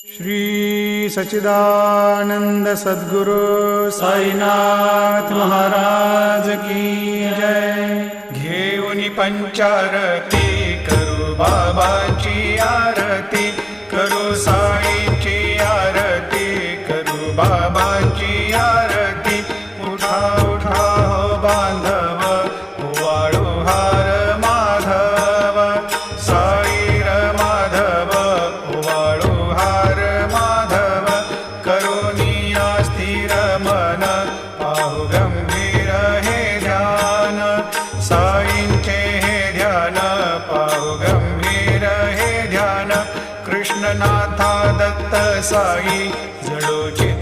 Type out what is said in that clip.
श्री सच्चिदानंद सद्गुरु साईनाथ महाराज की जय। घेऊन पंचारती करू बाबाची आरती, करू साईची आरती, करू बाबाची आरती। उठा उठा हो बांधव, वाळू हार माधव, साईर माधव, वाळू हार माधव। करुणिया स्थिर मन, पाहु गंभीर हे ध्यान, साईंचे हे ध्यान, पाहु गंभीर हे ध्यान। कृष्णनाथा दत्त साई, जडो चित्त